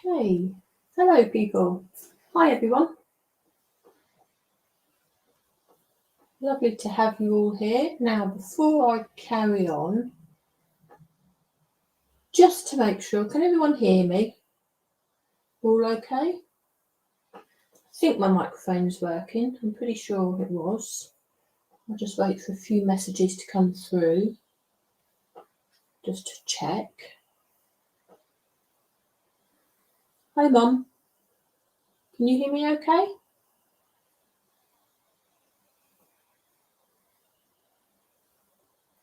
Okay, hello people. Hi everyone. Lovely to have you all here. Now, before I carry on, just to make sure, can everyone hear me? All okay? I think my microphone's working. I'm pretty sure it was. I'll just wait for a few messages to come through, just to check. Hi Mum. Can you hear me okay?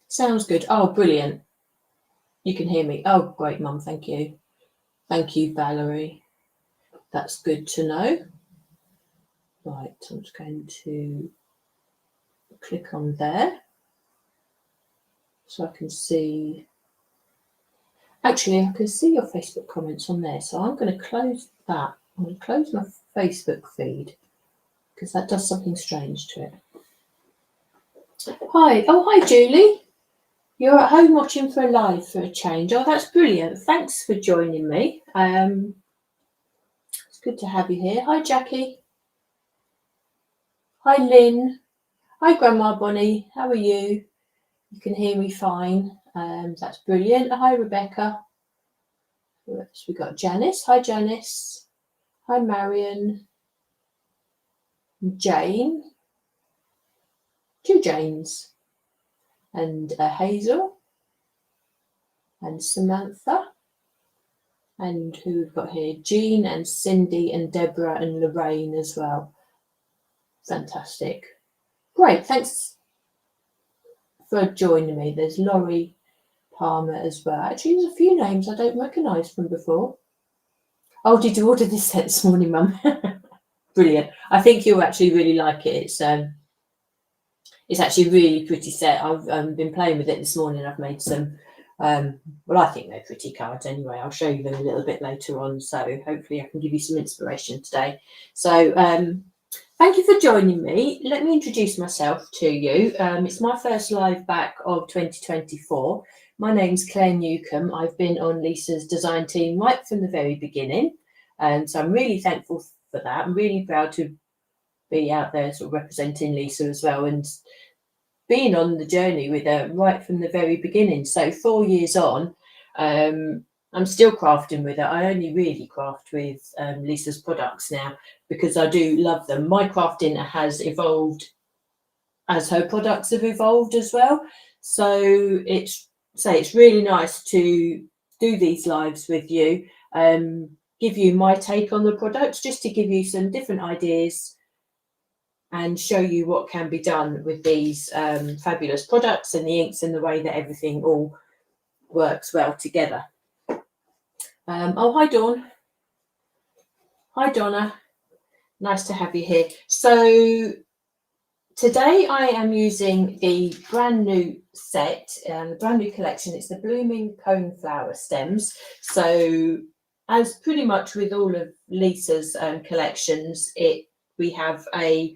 Sounds good. Oh, brilliant. You can hear me. Oh, great, Mum. Thank you. Thank you, Valerie. That's good to know. Right, I'm just going to click on there so I can see. Actually, I can see your Facebook comments on there, so I'm going to close that. I'm going to close my Facebook feed because that does something strange to it. Hi. Oh, hi, Julie. You're at home watching for a live for a change. Oh, that's brilliant. Thanks for joining me. It's good to have you here. Hi, Jackie. Hi, Lynn. Hi, Grandma Bonnie. How are you? You can hear me fine. That's brilliant. Hi, Rebecca. So we've got Janice. Hi, Janice. Hi, Marion. Jane. Two Janes. And Hazel. And Samantha. And who we've got here? Jean and Cindy and Deborah and Lorraine as well. Fantastic. Great. Thanks for joining me. There's Laurie Palmer as well. Actually, there's a few names I don't recognise from before. Oh, did you order this set this morning, Mum? Brilliant. I think you'll actually really like it. It's actually a really pretty set. I've been playing with it this morning. I've made some, well, I think they're pretty cards anyway. I'll show you them a little bit later on. So hopefully I can give you some inspiration today. So thank you for joining me. Let me introduce myself to you. It's my first live back of 2024. My name's Claire Newcomb. I've been on Lisa's design team right from the very beginning. And so I'm really thankful for that. I'm really proud to be out there sort of representing Lisa as well and being on the journey with her right from the very beginning. So 4 years on, I'm still crafting with her. I only really craft with Lisa's products now because I do love them. My crafting has evolved as her products have evolved as well. So it's really nice to do these lives with you, give you my take on the products, just to give you some different ideas and show you what can be done with these fabulous products and the inks and the way that everything all works well together. Oh, hi, Dawn. Hi, Donna. Nice to have you here. So today I am using the brand new set, the brand new collection. It's the Blooming Coneflower stems. So as pretty much with all of Lisa's collections, we have a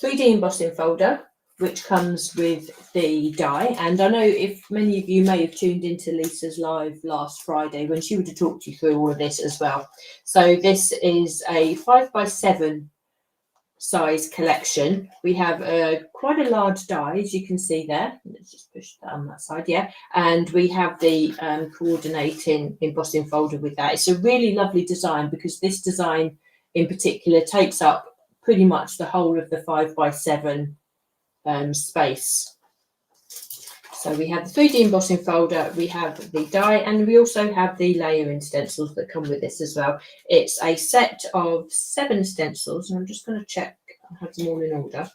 3D embossing folder, which comes with the die. And I know if many of you may have tuned into Lisa's live last Friday when she would have talked you through all of this as well. So this is a 5x7 size collection. We have quite a large die, as you can see there. Let's just push that on that side, yeah. And we have the coordinating embossing folder with that. It's a really lovely design because this design in particular takes up pretty much the whole of the 5x7 space. So we have the 3D embossing folder, we have the die, and we also have the layering stencils that come with this as well. It's a set of 7 stencils, and I'm just going to check I have them all in order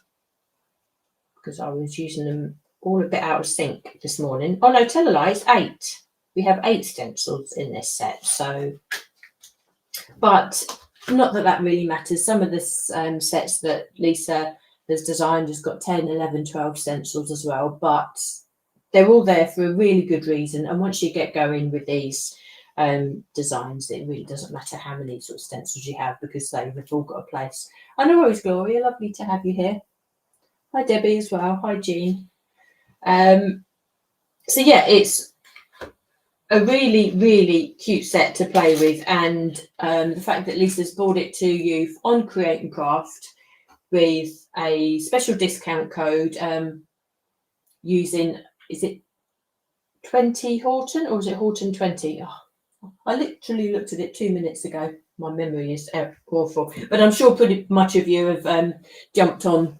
because I was using them all a bit out of sync this morning. Oh no, tell a lie, it's 8. We have 8 stencils in this set, so, but not that that really matters. Some of the sets that Lisa has designed has got 10, 11, 12 stencils as well, but they're all there for a really good reason. And once you get going with these designs, it really doesn't matter how many sort of stencils you have because they've all got a place. I know always, Gloria, lovely to have you here. Hi, Debbie as well. Hi, Jean. So yeah, it's a really, really cute set to play with, and the fact that Lisa's brought it to you on Create and Craft with a special discount code using, is it 20 Horton or is it Horton 20? Oh, I literally looked at it 2 minutes ago. My memory is awful, but I'm sure pretty much of you have jumped on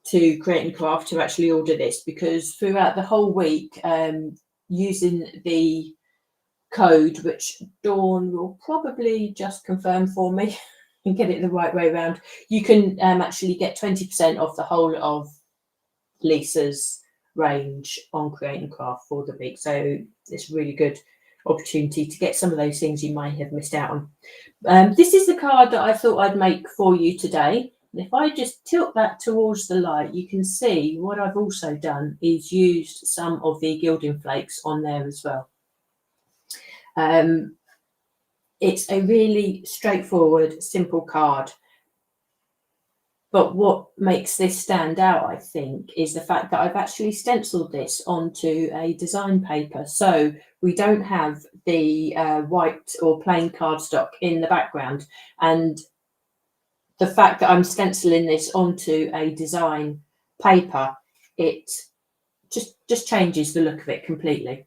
to Create and Craft to actually order this, because throughout the whole week, using the code, which Dawn will probably just confirm for me and get it the right way around, you can actually get 20% off the whole of Lisa's range on Create and Craft for the week. So it's a really good opportunity to get some of those things you might have missed out on. This is the card that I thought I'd make for you today. And if I just tilt that towards the light, you can see what I've also done is used some of the Gilding Flakes on there as well. It's a really straightforward, simple card. But what makes this stand out, I think, is the fact that I've actually stenciled this onto a design paper. So we don't have the white or plain cardstock in the background. And the fact that I'm stenciling this onto a design paper, it just changes the look of it completely.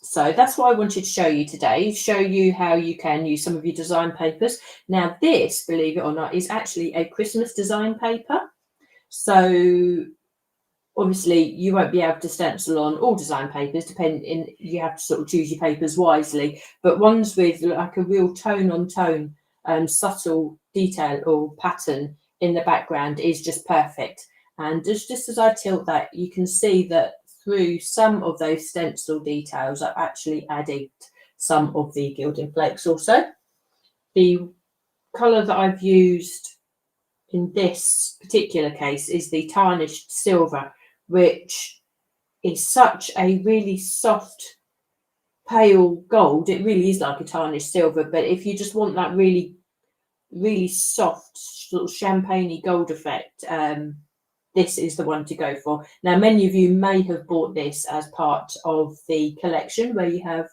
So that's what I wanted to show you today, show you how you can use some of your design papers. Now this, believe it or not, is actually a Christmas design paper. So obviously you won't be able to stencil on all design papers, depending, you have to sort of choose your papers wisely, but ones with like a real tone on tone, subtle detail or pattern in the background is just perfect. And just as I tilt that, you can see that through some of those stencil details, I've actually added some of the Gilding Flakes also. The colour that I've used in this particular case is the tarnished silver, which is such a really soft, pale gold. It really is like a tarnished silver, but if you just want that really, really soft, sort of champagne-y gold effect, this is the one to go for. Now, many of you may have bought this as part of the collection where you have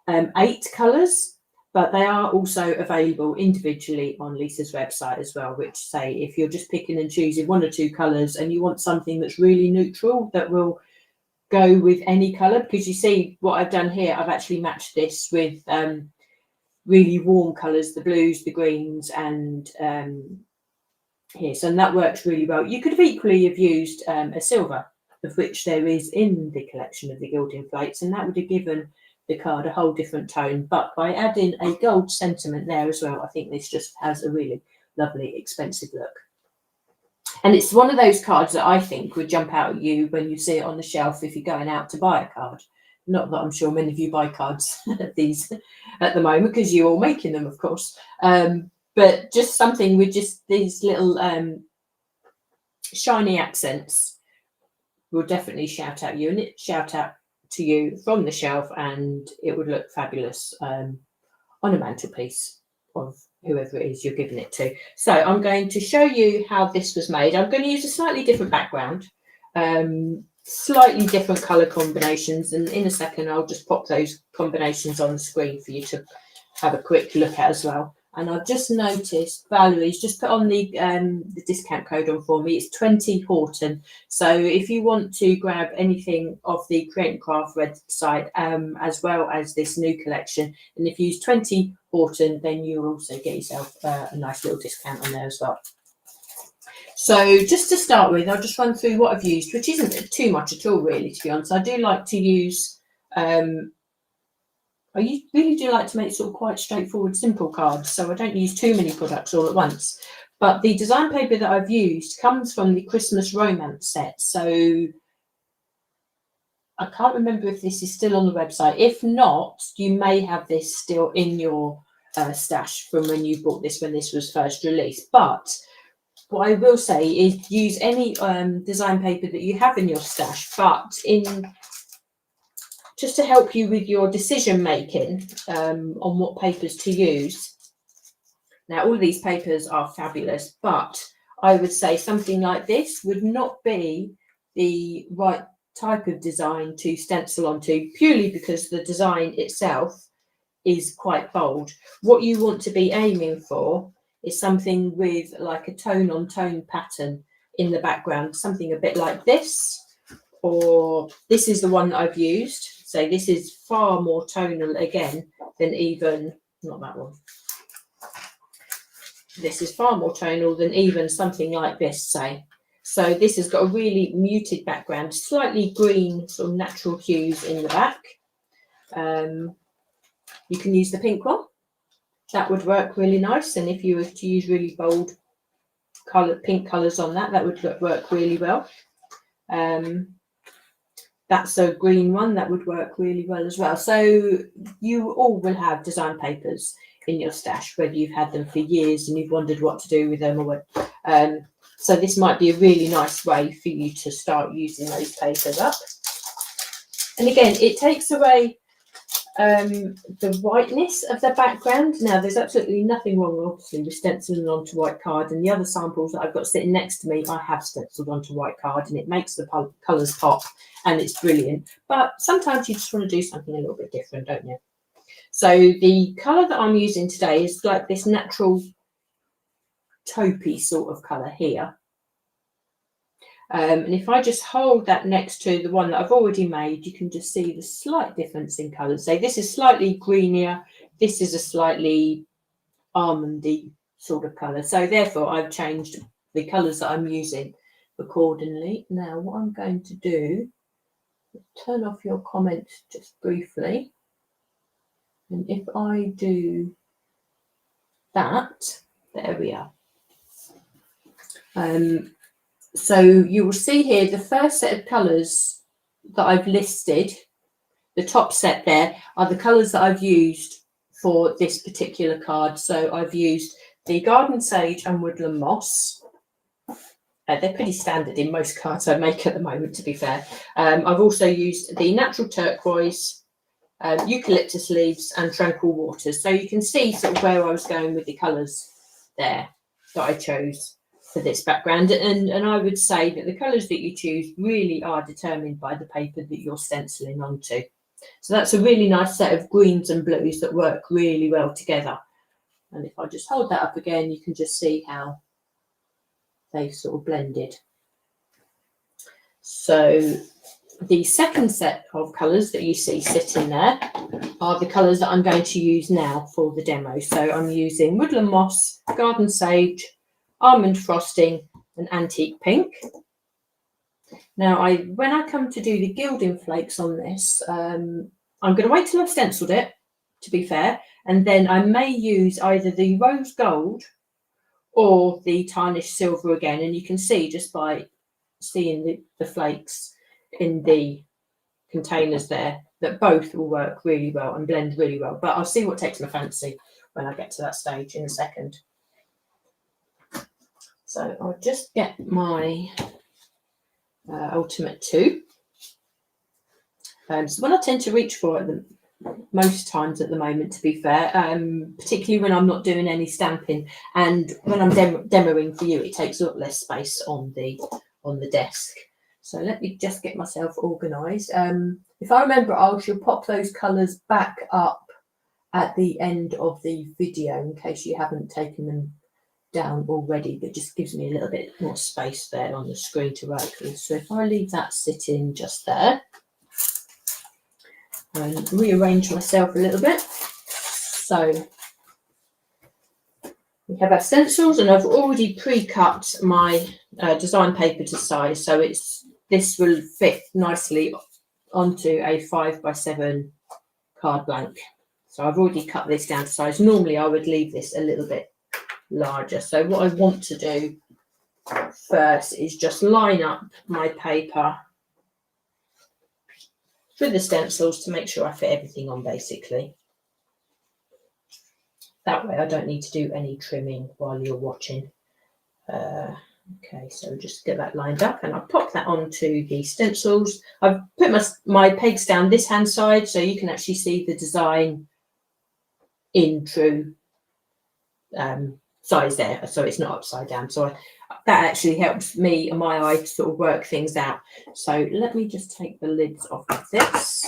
8 colours, but they are also available individually on Lisa's website as well, which say if you're just picking and choosing 1 or 2 colours and you want something that's really neutral that will go with any colour, because you see what I've done here, I've actually matched this with really warm colours, the blues, the greens, and here, so that works really well. You could have equally have used a silver, of which there is in the collection of the Gilding Flakes, and that would have given the card a whole different tone. But by adding a gold sentiment there as well, I think this just has a really lovely, expensive look. And it's one of those cards that I think would jump out at you when you see it on the shelf if you're going out to buy a card. Not that I'm sure many of you buy cards these at the moment, because you're all making them, of course. But just something with just these little shiny accents will definitely shout at you, and it shout out to you from the shelf, and it would look fabulous on a mantelpiece of whoever it is you're giving it to. So I'm going to show you how this was made. I'm going to use a slightly different background, slightly different colour combinations, and in a second I'll just pop those combinations on the screen for you to have a quick look at as well. And I've just noticed Valerie's just put on the discount code on for me. It's 20 Horton. So if you want to grab anything off the Create and Craft website, as well as this new collection, and if you use 20 Horton, then you'll also get yourself a nice little discount on there as well. So just to start with, I'll just run through what I've used, which isn't too much at all, really, to be honest. I do like to use I really do like to make sort of quite straightforward, simple cards, so I don't use too many products all at once. But the design paper that I've used comes from the Christmas Romance set, so I can't remember if this is still on the website. If not, you may have this still in your stash from when you bought this, when this was first released. But what I will say is use any design paper that you have in your stash, but just to help you with your decision making on what papers to use. Now, all of these papers are fabulous, but I would say something like this would not be the right type of design to stencil onto, purely because the design itself is quite bold. What you want to be aiming for is something with like a tone on tone pattern in the background, something a bit like this, or this is the one that I've used. So this is far more tonal again than even, not that one. This is far more tonal than even something like this, say. So this has got a really muted background, slightly green, sort of natural hues in the back. You can use the pink one. That would work really nice. And if you were to use really bold pink colours on that, that would work really well. That's a green one, that would work really well as well. So you all will have design papers in your stash, whether you've had them for years and you've wondered what to do with them or what. So this might be a really nice way for you to start using those papers up. And again, it takes away the whiteness of the background. Now, there's absolutely nothing wrong, obviously, with stenciling onto white card. And the other samples that I've got sitting next to me, I have stenciled onto white card, and it makes the colours pop, and it's brilliant. But sometimes you just want to do something a little bit different, don't you? So the colour that I'm using today is like this natural taupey sort of colour here. And if I just hold that next to the one that I've already made, you can just see the slight difference in colours. So this is slightly greenier, this is a slightly almondy sort of colour. So therefore I've changed the colours that I'm using accordingly. Now what I'm going to do, turn off your comments just briefly. And if I do that, there we are. So you will see here the first set of colours that I've listed, the top set there, are the colours that I've used for this particular card. So I've used the Garden Sage and Woodland Moss. They're pretty standard in most cards I make at the moment, to be fair. I've also used the Natural Turquoise, Eucalyptus Leaves and Tranquil Waters. So you can see sort of where I was going with the colours there that I chose for this background, and I would say that the colours that you choose really are determined by the paper that you're stenciling onto. So that's a really nice set of greens and blues that work really well together. And if I just hold that up again, you can just see how they've sort of blended. So the second set of colours that you see sitting there are the colours that I'm going to use now for the demo. So I'm using Woodland Moss, Garden Sage, Almond Frosting and Antique Pink. Now, when I come to do the Gilding Flakes on this, I'm going to wait till I've stenciled it, to be fair, and then I may use either the Rose Gold or the Tarnished Silver again. And you can see just by seeing the flakes in the containers there that both will work really well and blend really well. But I'll see what takes my fancy when I get to that stage in a second. So I'll just get my Ultimate 2. So what I tend to reach for at most times at the moment, to be fair, particularly when I'm not doing any stamping, and when I'm demoing for you, it takes a lot less space on the desk. So let me just get myself organised. If I remember, I shall pop those colours back up at the end of the video in case you haven't taken them down already, but just gives me a little bit more space there on the screen to work with. So if I leave that sitting just there and rearrange myself a little bit. So we have our stencils, and I've already pre-cut my design paper to size, so this will fit nicely onto a 5x7 card blank. So I've already cut this down to size. Normally I would leave this a little bit larger. So what I want to do first is just line up my paper with the stencils to make sure I fit everything on, basically. That way I don't need to do any trimming while you're watching. Okay, so just get that lined up, and I'll pop that onto the stencils. I've put my pegs down this hand side so you can actually see the design in true size there, so it's not upside down. So that actually helps me and my eye to sort of work things out. So let me just take the lids off of this.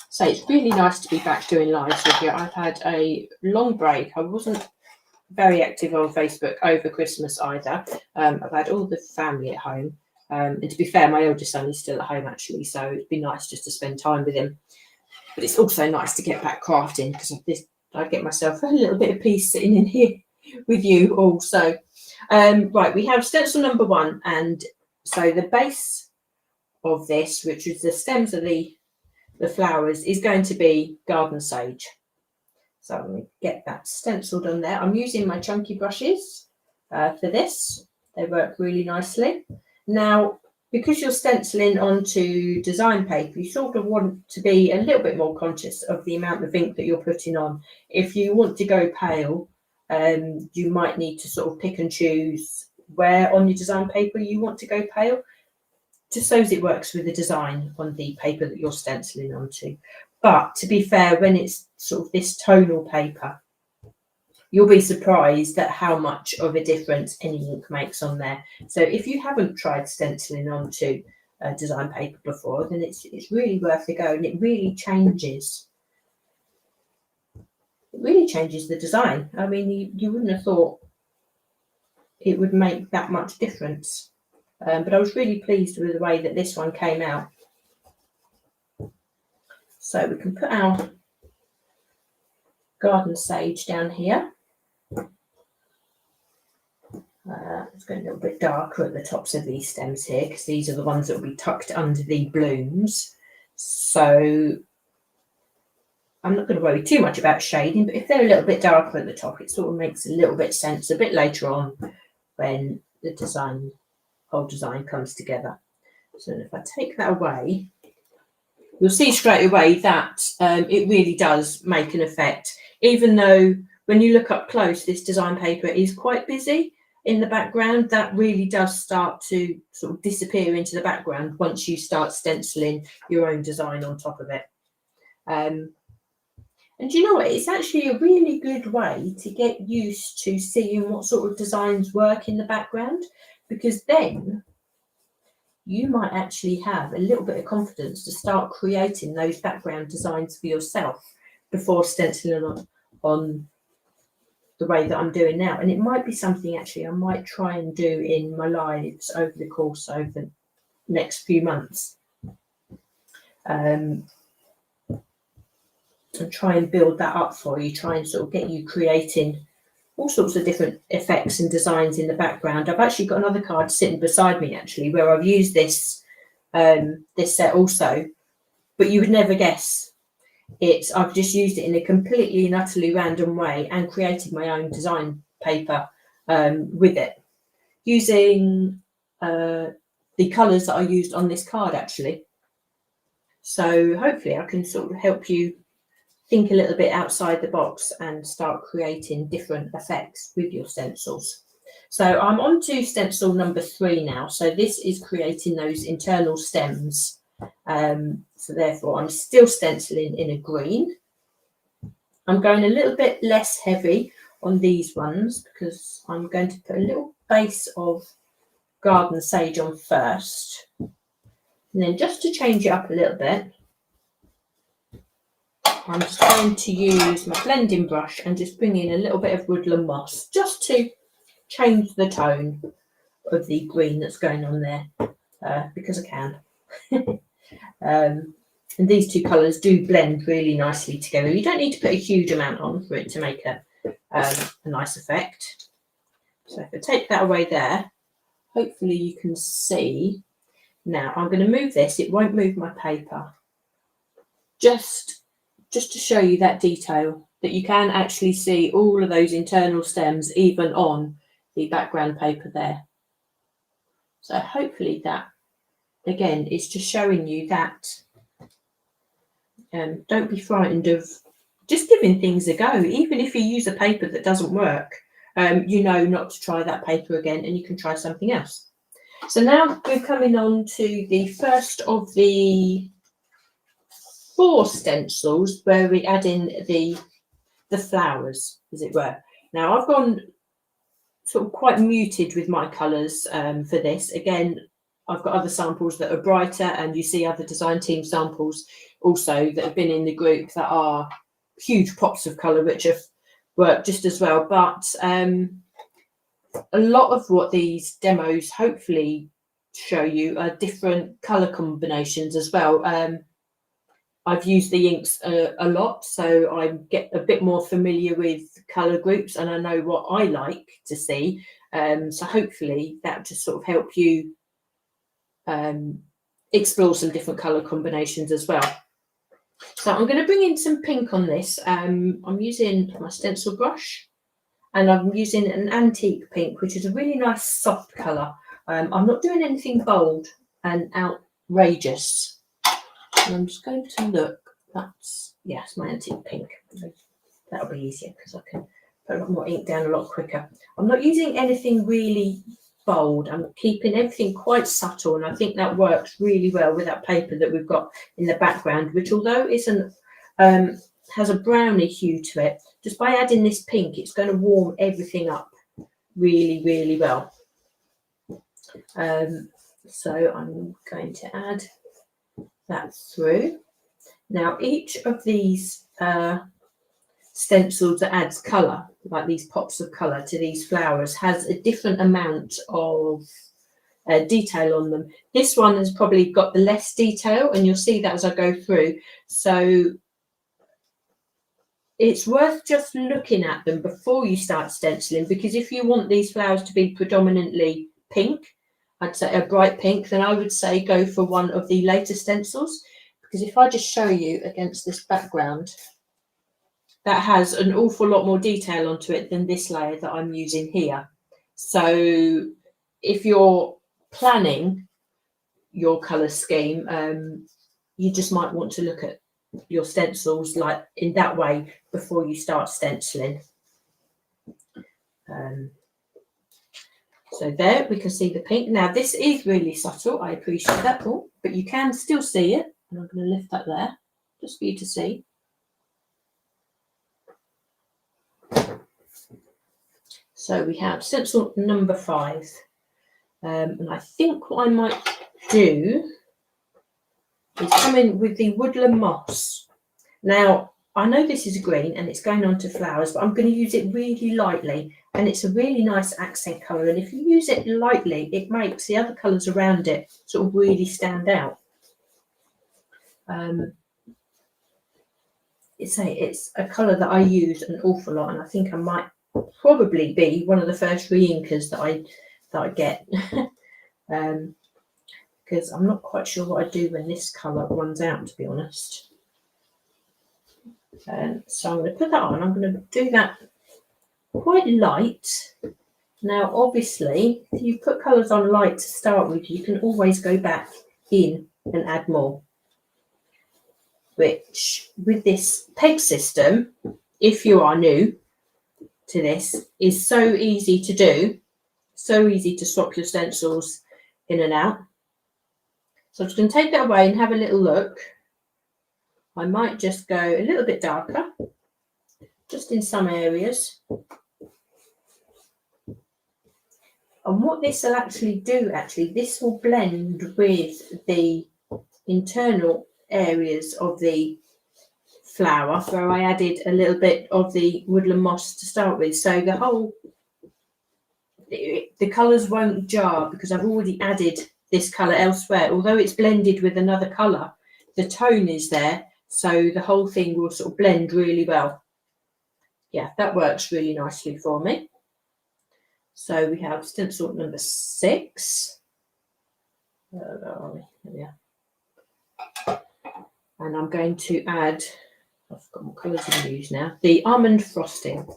So it's really nice to be back doing lives with you. I've had a long break. I wasn't very active on Facebook over Christmas either. I've had all the family at home. And to be fair, my eldest son is still at home actually, so it'd be nice just to spend time with him. But it's also nice to get back crafting, because I get myself a little bit of peace sitting in here with you also. Right, we have stencil number 1, and so the base of this, which is the stems of the flowers, is going to be garden sage. So I'm going to get that stenciled on there. I'm using my chunky brushes for this. They work really nicely. Now, because you're stenciling onto design paper, you sort of want to be a little bit more conscious of the amount of ink that you're putting on. If you want to go pale, you might need to sort of pick and choose where on your design paper you want to go pale, just so as it works with the design on the paper that you're stenciling onto. But to be fair, when it's sort of this tonal paper, you'll be surprised at how much of a difference any ink makes on there. So if you haven't tried stenciling onto design paper before, then it's really worth a go, and it really changes. It really changes the design. I mean, you wouldn't have thought it would make that much difference. But I was really pleased with the way that this one came out. So we can put our garden sage down here. It's going a little bit darker at the tops of these stems here, because these are the ones that will be tucked under the blooms. So I'm not going to worry too much about shading, but if they're a little bit darker at the top, it sort of makes a little bit sense a bit later on when the whole design comes together. So if I take that away, you'll see straight away that it really does make an effect, even though when you look up close, this design paper is quite busy in the background. That really does start to sort of disappear into the background once you start stenciling your own design on top of it. And you know what? It's actually a really good way to get used to seeing what sort of designs work in the background, because then you might actually have a little bit of confidence to start creating those background designs for yourself before stenciling on the way that I'm doing now. And it might be something actually I might try and do in my lives over the course over the next few months. And try and build that up for you, try and sort of get you creating all sorts of different effects and designs in the background. I've actually got another card sitting beside me actually where I've used this this set also, but you would never guess I've just used it in a completely and utterly random way and created my own design paper with it, using the colours that I used on this card actually. So hopefully I can sort of help you think a little bit outside the box and start creating different effects with your stencils. So I'm on to stencil number 3 now. So this is creating those internal stems. So therefore I'm still stenciling in a green. I'm going a little bit less heavy on these ones because I'm going to put a little base of garden sage on first. And then just to change it up a little bit, I'm just going to use my blending brush and just bring in a little bit of woodland moss just to change the tone of the green that's going on there because I can. And these two colours do blend really nicely together. You don't need to put a huge amount on for it to make a nice effect. So if I take that away there, hopefully you can see. Now I'm going to move this. It won't move my paper. Just to show you that detail, that you can actually see all of those internal stems even on the background paper there. So hopefully that, again, is just showing you that don't be frightened of just giving things a go. Even if you use a paper that doesn't work, you know not to try that paper again and you can try something else. So now we're coming on to the first of the 4 stencils where we add in the flowers, as it were. Now I've gone sort of quite muted with my colours for this. Again, I've got other samples that are brighter, and you see other design team samples also that have been in the group that are huge pops of colour which have worked just as well. But a lot of what these demos hopefully show you are different colour combinations as well. I've used the inks a lot, so I get a bit more familiar with colour groups and I know what I like to see. So hopefully that just sort of help you explore some different colour combinations as well. So I'm going to bring in some pink on this. I'm using my stencil brush and I'm using an antique pink, which is a really nice soft colour. I'm not doing anything bold and outrageous. And I'm just going to look. That's, yes, my antique pink. That'll be easier because I can put a lot more ink down a lot quicker. I'm not using anything really bold. I'm keeping everything quite subtle, and I think that works really well with that paper that we've got in the background, which although isn't has a browny hue to it, just by adding this pink, it's going to warm everything up really, really well. So I'm going to add that through. Now each of these stencils that adds colour, like these pops of colour to these flowers, has a different amount of detail on them. This one has probably got the less detail, and you'll see that as I go through. So it's worth just looking at them before you start stenciling, because if you want these flowers to be predominantly pink, I'd say a bright pink, then I would say go for one of the later stencils, because if I just show you against this background, that has an awful lot more detail onto it than this layer that I'm using here. So if you're planning your colour scheme, you just might want to look at your stencils like in that way before you start stenciling. So there we can see the pink. Now this is really subtle, I appreciate that, but you can still see it. And I'm going to lift that there just for you to see. So we have stencil number 5. And I think what I might do is come in with the Woodland moss. Now, I know this is green and it's going on to flowers, but I'm going to use it really lightly, and it's a really nice accent colour. And if you use it lightly, it makes the other colours around it sort of really stand out. It's a colour that I use an awful lot, and I think I might probably be one of the first re-inkers that I get. Because I'm not quite sure what I do when this colour runs out, to be honest. So I'm going to put that on. I'm going to do that quite light. Now, obviously, if you put colours on light to start with, you can always go back in and add more. Which, with this peg system, if you are new to this, is so easy to do. So easy to swap your stencils in and out. So I'm just going to take that away and have a little look. I might just go a little bit darker, just in some areas. And what this will actually do, this will blend with the internal areas of the flower where I added a little bit of the woodland moss to start with. So the colours won't jar because I've already added this colour elsewhere. Although it's blended with another colour, the tone is there. So the whole thing will sort of blend really well. Yeah, that works really nicely for me. So we have stencil number 6. Where are we? Yeah. And I'm going to add, I've got more colours to use now, the almond frosting.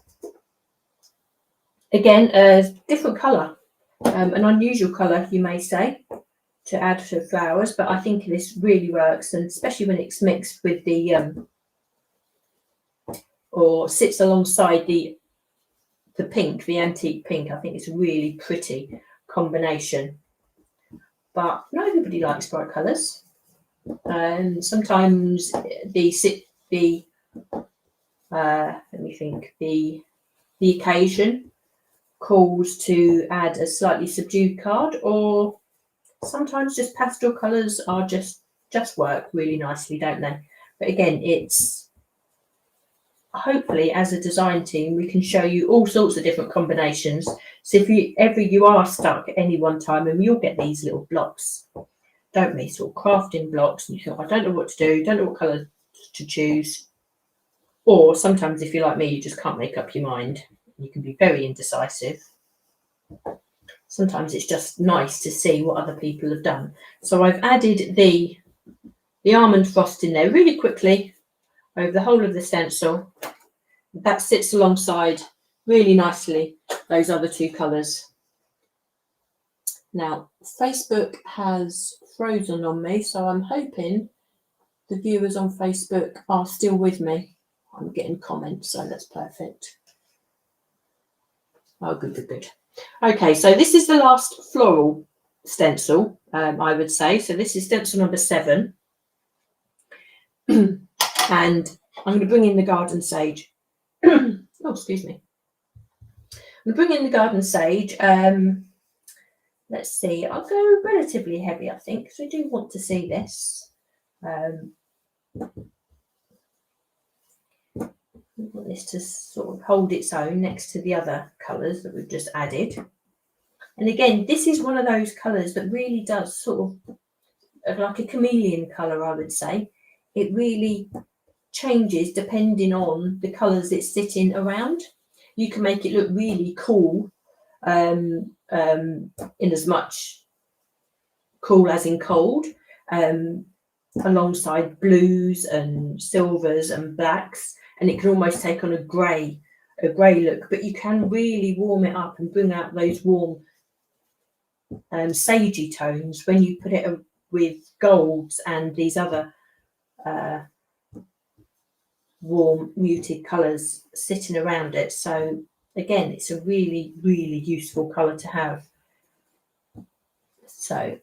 Again, a different colour, an unusual colour, you may say, to add to flowers, but I think this really works, and especially when it's mixed with the or sits alongside the pink, the antique pink. I think it's a really pretty combination. But not everybody likes bright colours, and sometimes let me think, the the occasion calls to add a slightly subdued card, or sometimes just pastel colours are just work really nicely, don't they? But again, it's hopefully as a design team we can show you all sorts of different combinations. So if you are stuck at any one time, and you'll get these little blocks, don't we, sort of crafting blocks, and you think, I don't know what to do, don't know what colour to choose. Or sometimes if you're like me, you just can't make up your mind. You can be very indecisive. Sometimes it's just nice to see what other people have done. So I've added the almond frost in there really quickly over the whole of the stencil. That sits alongside really nicely those other two colours. Now, Facebook has frozen on me, so I'm hoping the viewers on Facebook are still with me. I'm getting comments, so that's perfect. Oh, good. Okay, so this is the last floral stencil, I would say. So this is stencil number 7. And I'm going to bring in the garden sage. Oh, excuse me. I'm going to bring in the garden sage. Let's see, I'll go relatively heavy, I think, because I do want to see this. We want this to sort of hold its own next to the other colours that we've just added. And again, this is one of those colours that really does sort of like a chameleon colour, I would say. It really changes depending on the colours it's sitting around. You can make it look really cool, in as much cool as in cold, alongside blues and silvers and blacks, and it can almost take on a grey look, but you can really warm it up and bring out those warm sagey tones when you put it with golds and these other warm muted colours sitting around it. So again, it's a really useful colour to have. So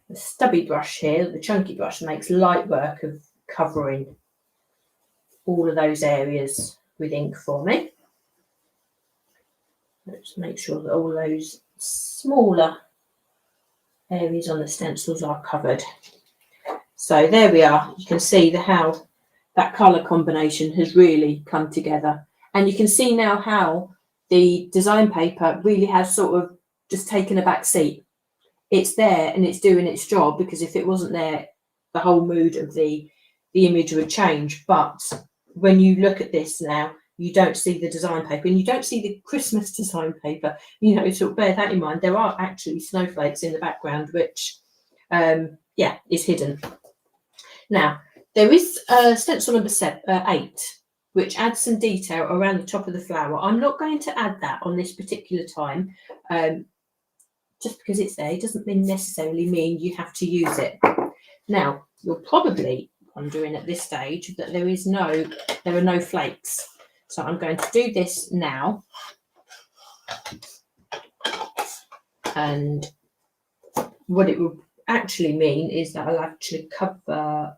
the stubby brush here, the chunky brush, makes light work of covering all of those areas with ink for me. Let's make sure that all those smaller areas on the stencils are covered. So there we are. You can see how that colour combination has really come together. And you can see now how the design paper really has sort of just taken a back seat. It's there and it's doing its job, because if it wasn't there, the whole mood of the image would change. But when you look at this now, you don't see the design paper and you don't see the Christmas design paper. You know, so bear that in mind. There are actually snowflakes in the background, which, yeah, is hidden. Now, there is stencil number 8, which adds some detail around the top of the flower. I'm not going to add that on this particular time. Just because it's there, it doesn't necessarily mean you have to use it. Now, you're probably wondering at this stage that there are no flakes. So I'm going to do this now. And what it will actually mean is that I'll actually cover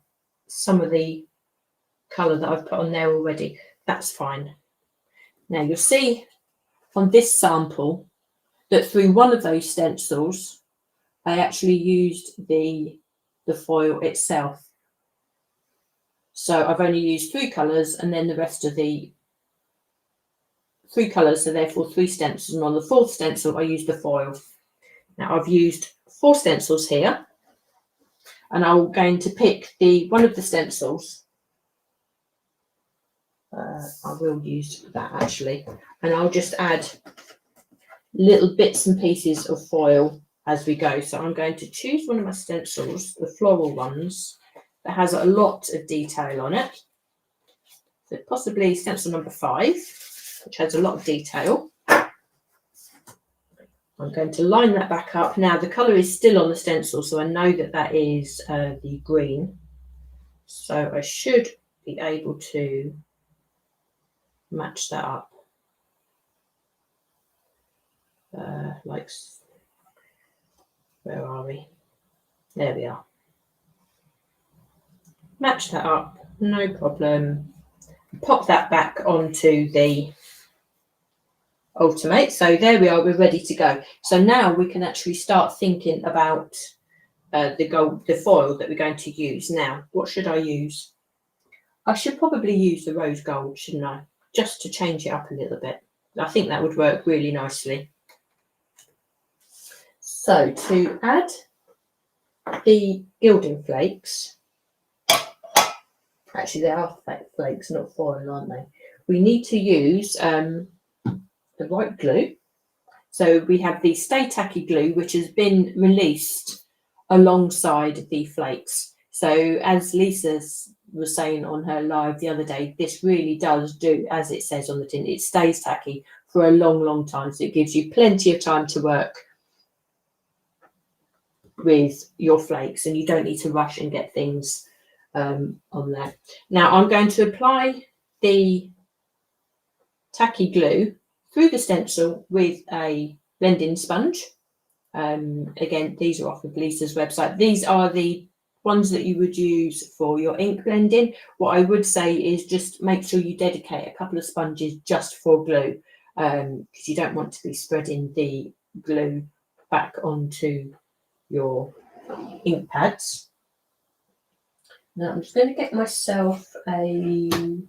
some of the colour that I've put on there already. That's fine. Now you'll see on this sample that through one of those stencils, I actually used the foil itself. So I've only used 3 colours, and then the rest of the 3 colours, so therefore 3 stencils. And on the 4th stencil, I used the foil. Now I've used 4 stencils here, and I'm going to pick one of the stencils. I will use that actually, and I'll just add little bits and pieces of foil as we go. So I'm going to choose one of my stencils, the floral ones, that has a lot of detail on it. So possibly stencil number 5, which has a lot of detail. I'm going to line that back up. Now the colour is still on the stencil, so I know that is the green. So I should be able to match that up. Like, where are we? There we are. Match that up, no problem. Pop that back onto the alternate. So there we are, we're ready to go. So now we can actually start thinking about the foil that we're going to use. Now, what should I use? I should probably use the rose gold, shouldn't I? Just to change it up a little bit. I think that would work really nicely. So to add the gilding flakes, actually they are flakes, not foil, aren't they? We need to use the white glue. So we have the Stay Tacky glue, which has been released alongside the flakes. So as Lisa was saying on her live the other day, this really does do, as it says on the tin, it stays tacky for a long, long time. So it gives you plenty of time to work with your flakes, and you don't need to rush and get things on there. Now I'm going to apply the tacky glue through the stencil with a blending sponge. Again, these are off of Lisa's website. These are the ones that you would use for your ink blending. What I would say is just make sure you dedicate a couple of sponges just for glue, because you don't want to be spreading the glue back onto your ink pads. Now I'm just going to get myself an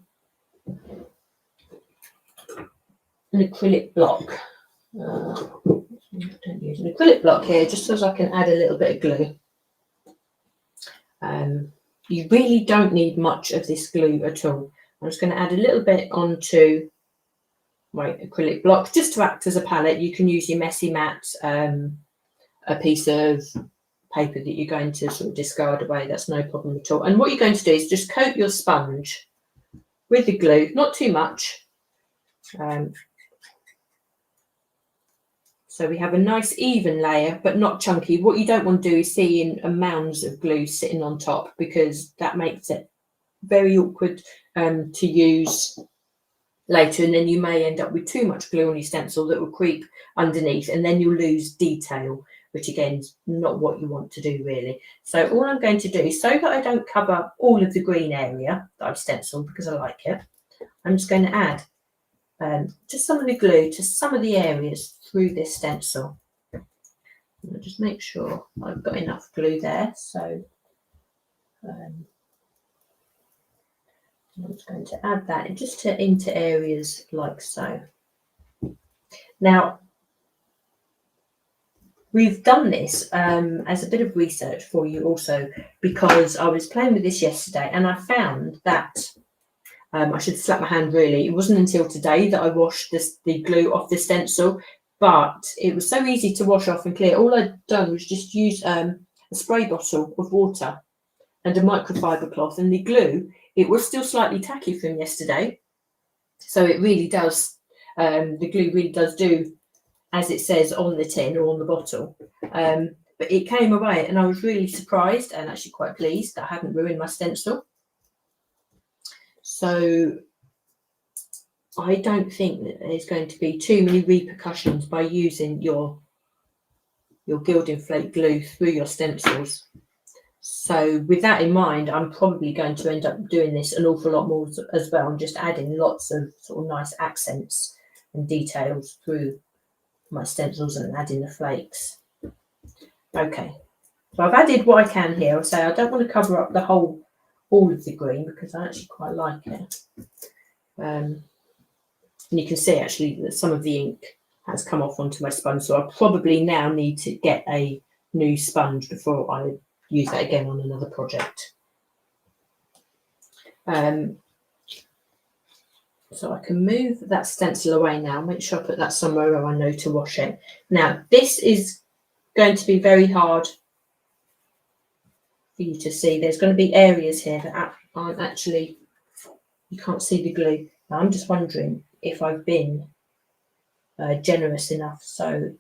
acrylic block. Don't use an acrylic block here, just so I can add a little bit of glue. You really don't need much of this glue at all. I'm just going to add a little bit onto my acrylic block just to act as a palette. You can use your messy mat, a piece of paper that you're going to sort of discard away. That's no problem at all. And what you're going to do is just coat your sponge with the glue, not too much. So we have a nice even layer, but not chunky. What you don't want to do is see mounds of glue sitting on top, because that makes it very awkward to use later. And then you may end up with too much glue on your stencil that will creep underneath, and then you'll lose detail, which again is not what you want to do really. So all I'm going to do, so that I don't cover all of the green area that I've stenciled because I like it, I'm just going to add just some of the glue to some of the areas through this stencil. I'll just make sure I've got enough glue there. So I'm just going to add that just into areas like so. Now, we've done this as a bit of research for you also, because I was playing with this yesterday and I found that I should slap my hand really. It wasn't until today that I washed the glue off the stencil, but it was so easy to wash off and clear. All I'd done was just use a spray bottle of water and a microfiber cloth, and the glue, it was still slightly tacky from yesterday. So it really does, the glue really does do as it says on the tin or on the bottle. But it came away and I was really surprised and actually quite pleased that I hadn't ruined my stencil. So I don't think that there's going to be too many repercussions by using your Gilding Flake glue through your stencils. So with that in mind, I'm probably going to end up doing this an awful lot more as well, and just adding lots of sort of nice accents and details through my stencils and adding the flakes. Okay, so I've added what I can here. I'll say I don't want to cover up all of the green because I actually quite like it. And you can see actually that some of the ink has come off onto my sponge, so I probably now need to get a new sponge before I use that again on another project. So I can move that stencil away now, make sure I put that somewhere where I know to wash it. Now this is going to be very hard for you to see. There's going to be areas here that aren't actually, you can't see the glue. Now I'm just wondering if I've been generous enough. So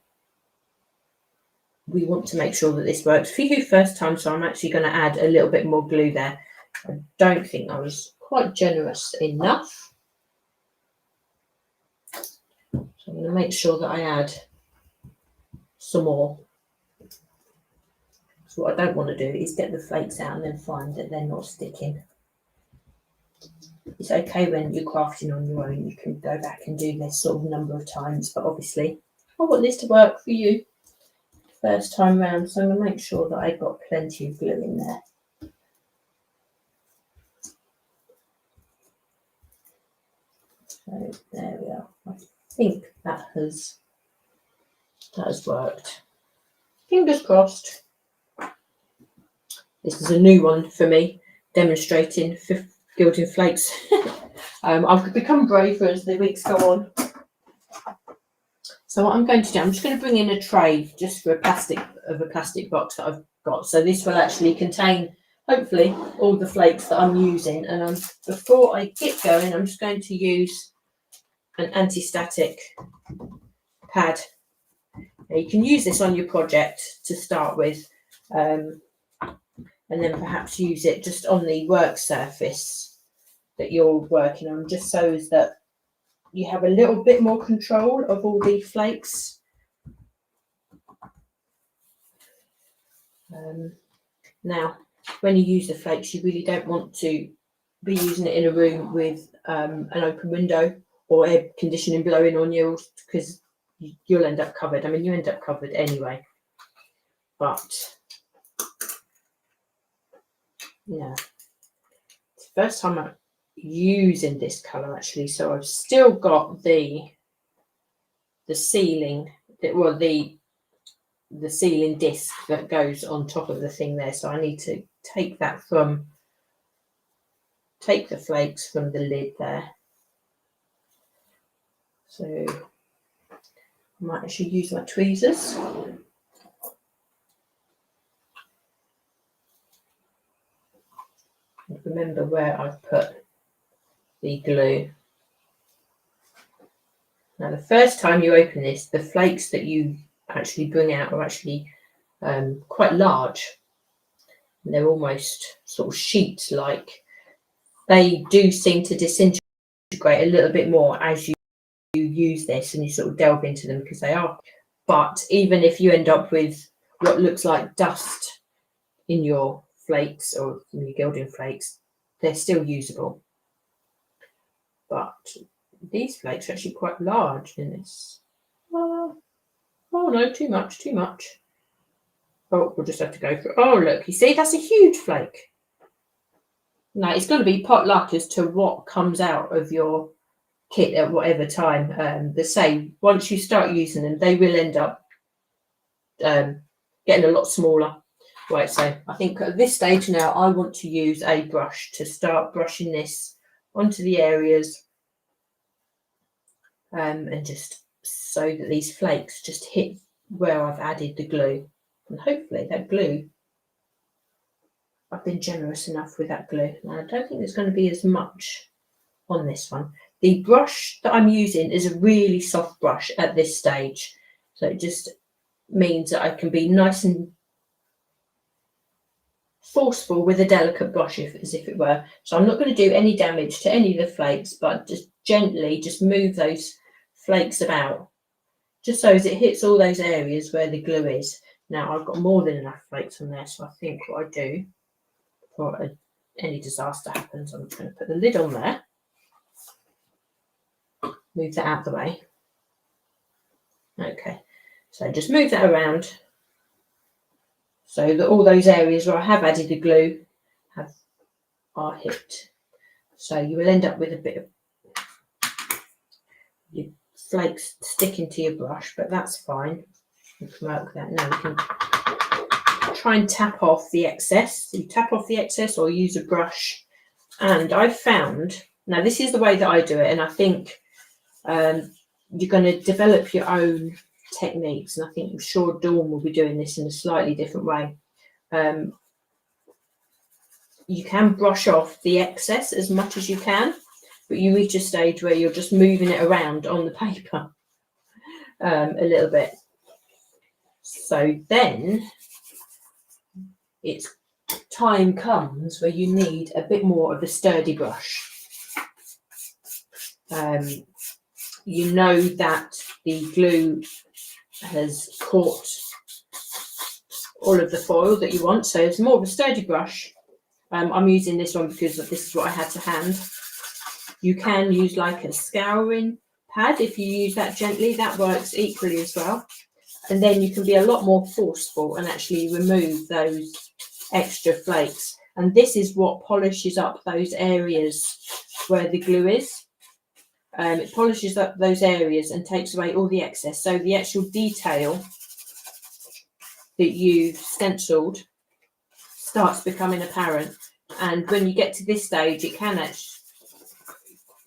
we want to make sure that this works for you first time, so I'm actually going to add a little bit more glue there. I don't think I was quite generous enough. So I'm going to make sure that I add some more. So what I don't want to do is get the flakes out and then find that they're not sticking. it's okay when you're crafting on your own, you can go back and do this sort of number of times, but obviously I want this to work for you first time round, so I'm going to make sure that I've got plenty of glue in there. So there we are. I think that has worked. Fingers crossed. This is a new one for me, demonstrating Gilding Flakes. I've become braver as the weeks go on. So what I'm going to do, I'm just going to bring in a tray just for a plastic box that I've got. So this will actually contain, hopefully, all the flakes that I'm using. And before I get going, I'm just going to use an anti-static pad. Now, you can use this on your project to start with. And then perhaps use it just on the work surface that you're working on, just so that you have a little bit more control of all the flakes. Now, when you use the flakes, you really don't want to be using it in a room with an open window or air conditioning blowing on you, because you'll end up covered. I mean, you end up covered anyway. But yeah, it's the first time I'm using this colour actually, so I've still got the ceiling, the ceiling disc that goes on top of the thing there, so I need to take the flakes from the lid there. So I might actually use my tweezers. And remember where I've put the glue. Now, the first time you open this, the flakes that you actually bring out are actually quite large. And they're almost sort of sheet-like. They do seem to disintegrate a little bit more as you use this and you sort of delve into them, because they are. But even if you end up with what looks like dust in your flakes or in your gilding flakes, they're still usable. But these flakes are actually quite large in this. Oh no, too much. Oh, we'll just have to go through. Oh, look, you see, that's a huge flake. Now, it's going to be pot luck as to what comes out of your kit at whatever time. They say once you start using them, they will end up getting a lot smaller. Right, so I think at this stage now, I want to use a brush to start brushing this onto the areas, and just so that these flakes just hit where I've added the glue. And hopefully that glue, I've been generous enough with that glue. Now, I don't think there's going to be as much on this one. The brush that I'm using is a really soft brush at this stage. So it just means that I can be nice and forceful with a delicate brush, as if it were. So I'm not going to do any damage to any of the flakes, but just gently just move those flakes about, just so as it hits all those areas where the glue is. Now, I've got more than enough flakes on there, so I think what I do before any disaster happens, I'm just going to put the lid on there, move that out of the way. Okay, so just move that around so that all those areas where I have added the glue are hit. So you will end up with a bit of your flakes sticking to your brush, but that's fine. You can work with that. Now you can try and tap off the excess. You tap off the excess or use a brush. And I've found, now this is the way that I do it, and I think you're going to develop your own techniques, and I'm sure Dawn will be doing this in a slightly different way. You can brush off the excess as much as you can, but you reach a stage where you're just moving it around on the paper a little bit. So then it's time comes where you need a bit more of a sturdy brush. You know that the glue has caught all of the foil that you want, so it's more of a sturdy brush. I'm using this one because this is what I had to hand. You can use like a scouring pad if you use that gently, that works equally as well. And then you can be a lot more forceful and actually remove those extra flakes. And this is what polishes up those areas where the glue is. It polishes up those areas and takes away all the excess. So the actual detail that you've stenciled starts becoming apparent. And when you get to this stage, it can actually,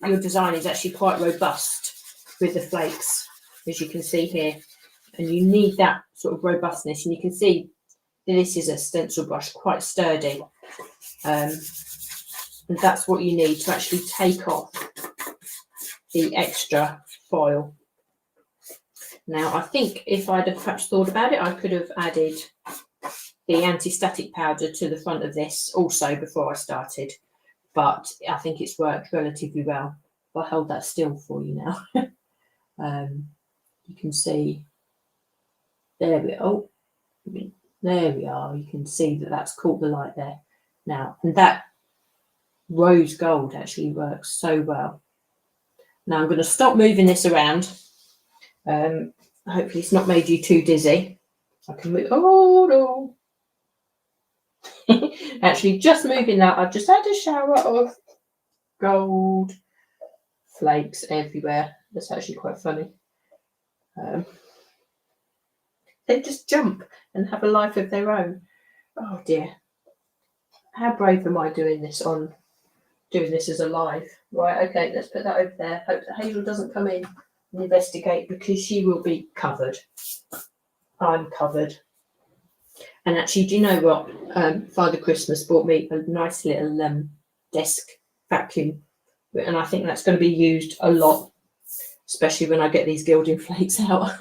your design is actually quite robust with the flakes, as you can see here. And you need that sort of robustness. And you can see that this is a stencil brush, quite sturdy. And that's what you need to actually take off the extra foil. Now, I think if I'd have perhaps thought about it, I could have added the anti-static powder to the front of this also before I started. But I think it's worked relatively well. I'll hold that still for you now. You can see, there we are. You can see that that's caught the light there. Now, and that rose gold actually works so well. Now I'm going to stop moving this around. Hopefully it's not made you too dizzy. I can move, oh no. Actually, just moving that, I've just had a shower of gold flakes everywhere. That's actually quite funny. They just jump and have a life of their own. Oh dear. How brave am I doing this as a live? Right, okay, let's put that over there. Hope that Hazel doesn't come in and investigate, because she will be covered. I'm covered. And actually, do you know what? Father Christmas bought me a nice little desk vacuum. And I think that's going to be used a lot, especially when I get these gilding flakes out.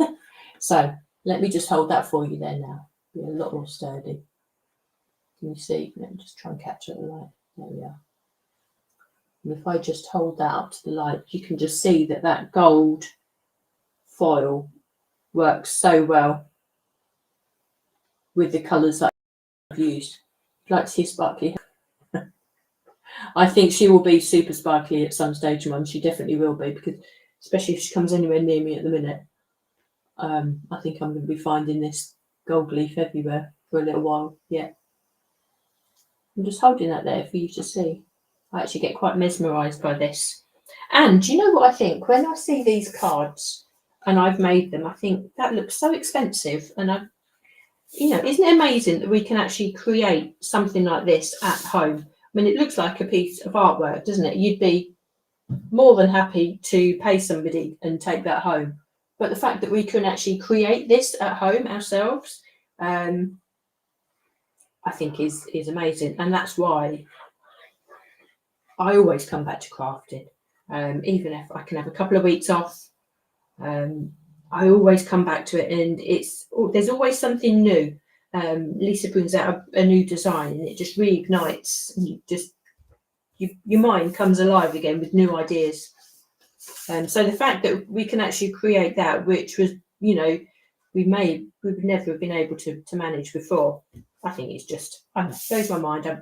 So let me just hold that for you there now. Be a lot more sturdy. Can you see? Let me just try and capture the light. There we are. And if I just hold that up to the light, you can just see that that gold foil works so well with the colours that I've used. I'd like to see sparkly. I think she will be super sparkly at some stage, Mum. She definitely will be, because especially if she comes anywhere near me at the minute. I think I'm going to be finding this gold leaf everywhere for a little while. Yeah. I'm just holding that there for you to see. I actually get quite mesmerised by this. And do you know what I think? When I see these cards and I've made them, I think that looks so expensive. And isn't it amazing that we can actually create something like this at home? I mean, it looks like a piece of artwork, doesn't it? You'd be more than happy to pay somebody and take that home. But the fact that we can actually create this at home ourselves, I think is amazing. And that's why I always come back to crafting. Even if I can have a couple of weeks off, I always come back to it, and there's always something new. Lisa brings out a new design, and it just reignites, and your mind comes alive again with new ideas. So the fact that we can actually create that, which was, we would never have been able to manage before, I think it's just, blows my mind. I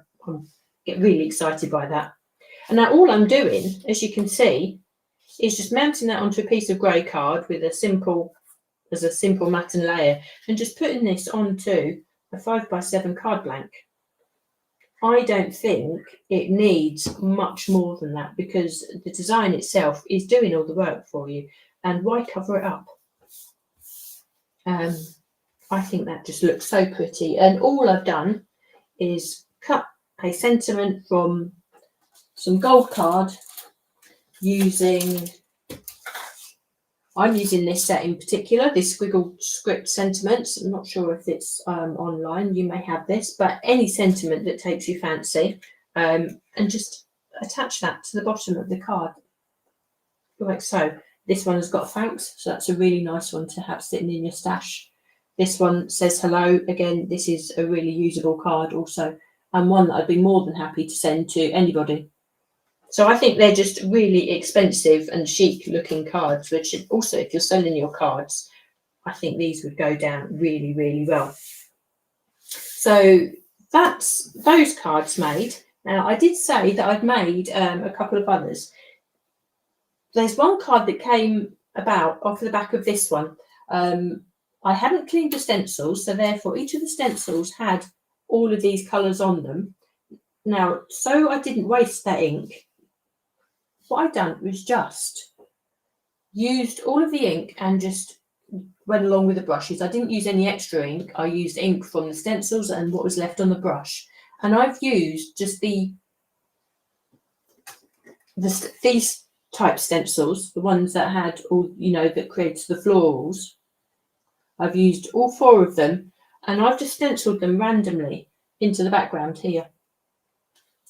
get really excited by that. And now all I'm doing, as you can see, is just mounting that onto a piece of grey card with a simple matten layer, and just putting this onto a 5x7 card blank. I don't think it needs much more than that, because the design itself is doing all the work for you. And why cover it up? I think that just looks so pretty. And all I've done is cut a sentiment from some gold card I'm using this set in particular, this Squiggled script sentiments. I'm not sure if it's online. You may have this, but any sentiment that takes your fancy, and just attach that to the bottom of the card, like so. This one has got thanks, so that's a really nice one to have sitting in your stash. This one says hello. Again, this is a really usable card also, and one that I'd be more than happy to send to anybody. So I think they're just really expensive and chic looking cards, which also, if you're selling your cards, I think these would go down really, really well. So that's those cards made. Now, I did say that I'd made a couple of others. there's one card that came about off the back of this one. I hadn't cleaned the stencils, so therefore each of the stencils had all of these colours on them. Now, so I didn't waste that ink, what I've done was just used all of the ink and just went along with the brushes. I didn't use any extra ink. I used ink from the stencils and what was left on the brush. And I've used just these type stencils, the ones that had all, you know, that creates the florals. I've used all 4 of them, and I've just stenciled them randomly into the background here.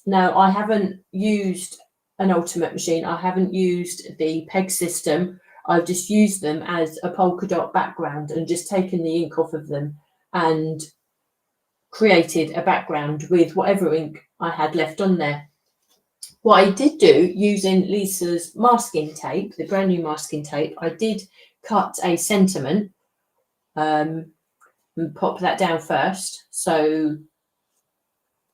Now, I haven't used an ultimate machine. I haven't used the peg system. I've just used them as a polka dot background and just taken the ink off of them and created a background with whatever ink I had left on there. What I did do, using Lisa's masking tape, the brand new masking tape, I did cut a sentiment and pop that down first. So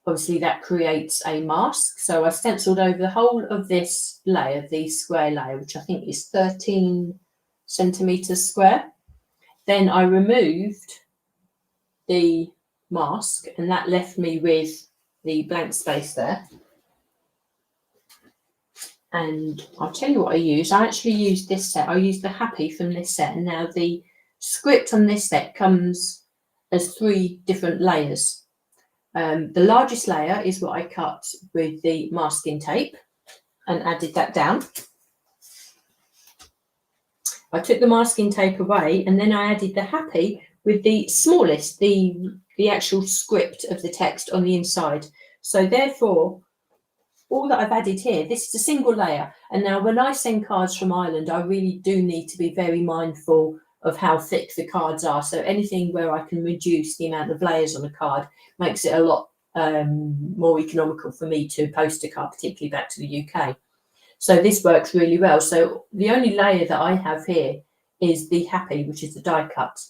obviously that creates a mask. So I stenciled over the whole of this layer, the square layer, which I think is 13 centimeters square. Then I removed the mask, and that left me with the blank space there. And I'll tell you what I used. I actually used this set. I used the Happy from this set. And now the script on this set comes as 3 different layers. The largest layer is what I cut with the masking tape and added that down. I took the masking tape away, and then I added the Happy with the smallest, the actual script of the text on the inside. So therefore, all that I've added here, this is a single layer. And now when I send cards from Ireland, I really do need to be very mindful of how thick the cards are. So anything where I can reduce the amount of layers on a card makes it a lot more economical for me to post a card, particularly back to the UK. So this works really well. So the only layer that I have here is the Happy, which is the die cut.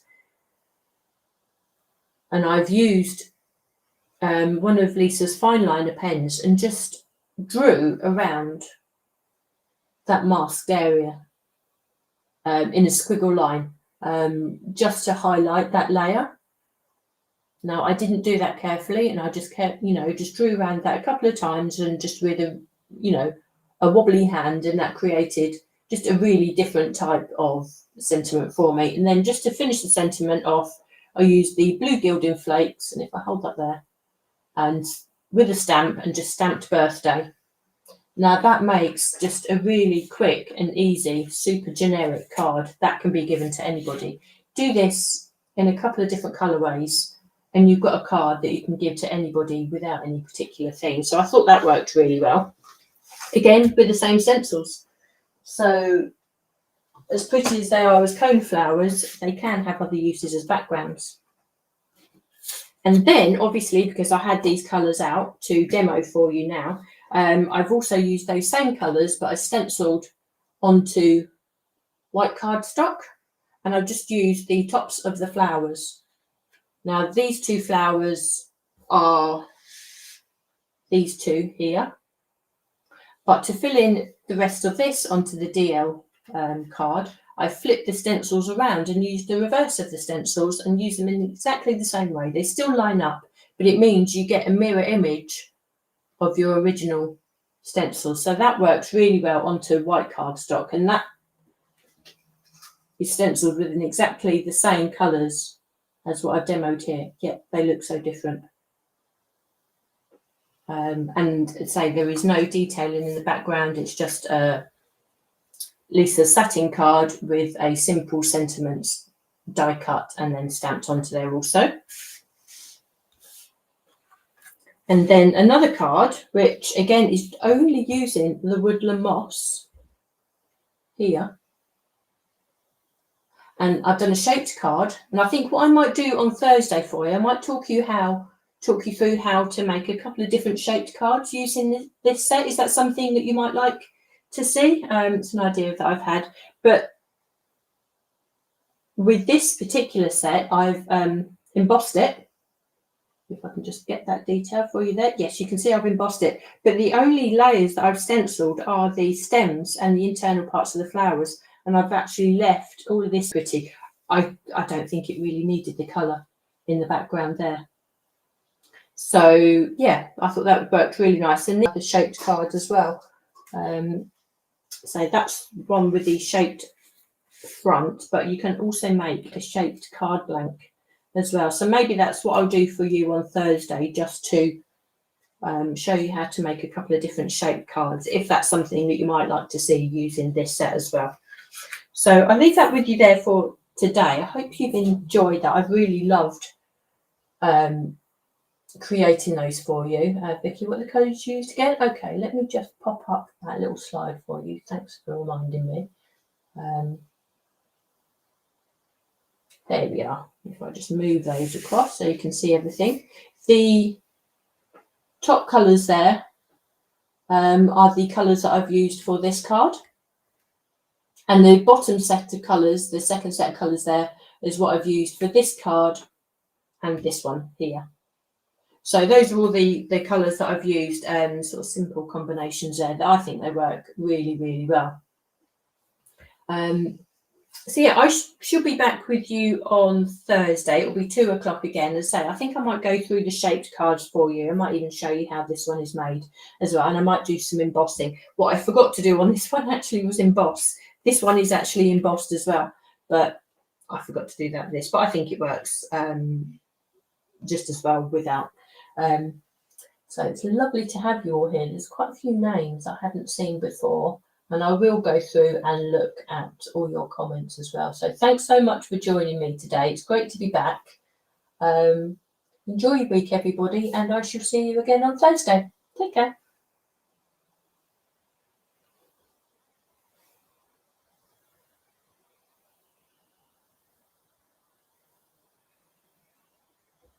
And I've used one of Lisa's fine liner pens and just drew around that masked area in a squiggle line, just to highlight that layer. Now, I didn't do that carefully, and I just kept, just drew around that a couple of times, and just with a wobbly hand, and that created just a really different type of sentiment for me. And then just to finish the sentiment off, I used the blue Gilding Flakes, and if I hold that there, and with a stamp, and just stamped birthday. Now that makes just a really quick and easy, super generic card that can be given to anybody. Do this in a couple of different colorways, and you've got a card that you can give to anybody without any particular theme. So I thought that worked really well. Again, with the same stencils. So as pretty as they are as coneflowers, they can have other uses as backgrounds. And then, obviously, because I had these colours out to demo for you now, I've also used those same colours, but I stenciled onto white cardstock, and I've just used the tops of the flowers. Now, these 2 flowers are these 2 here. But to fill in the rest of this onto the DL card, I flipped the stencils around and used the reverse of the stencils and used them in exactly the same way. They still line up, but it means you get a mirror image of your original stencil. So that works really well onto white cardstock, and that is stenciled with exactly the same colours as what I've demoed here. Yet they look so different. And say there is no detailing in the background. It's just Lisa's satin card with a simple sentiment die cut and then stamped onto there also. And then another card, which again is only using the Woodland moss here. And I've done a shaped card. And I think what I might do on Thursday for you, I might talk you through how to make a couple of different shaped cards using this set. Is that something that you might like to see? It's an idea that I've had. But with this particular set, I've embossed it if I can just get that detail for you there. Yes, you can see I've embossed it, but the only layers that I've stenciled are the stems and the internal parts of the flowers, and I've actually left all of this pretty. I don't think it really needed the colour in the background there. So yeah, I thought that worked really nice. And the shaped card as well. So that's one with the shaped front, but you can also make a shaped card blank as well. So maybe that's what I'll do for you on Thursday, just to show you how to make a couple of different shaped cards, if that's something that you might like to see using this set as well. So I'll leave that with you there for today. I hope you've enjoyed that. I've really loved creating those for you. Vicky, what are the colours you used again? Okay, let me just pop up that little slide for you. Thanks for reminding me. There we are. If I just move those across so you can see everything. The top colours there are the colours that I've used for this card. And the bottom set of colours, the second set of colours there, is what I've used for this card and this one here. So those are all the colours that I've used, sort of simple combinations there that I think they work really, really well. So yeah, I should be back with you on Thursday. It'll be 2 o'clock again. As I say, I think I might go through the shaped cards for you. I might even show you how this one is made as well. And I might do some embossing. What I forgot to do on this one actually was emboss. This one is actually embossed as well, but I forgot to do that with this. But I think it works just as well without. So it's lovely to have you all here. There's quite a few names I haven't seen before. And I will go through and look at all your comments as well. So thanks so much for joining me today. It's great to be back. Enjoy your week, everybody, and I shall see you again on Thursday. Take care.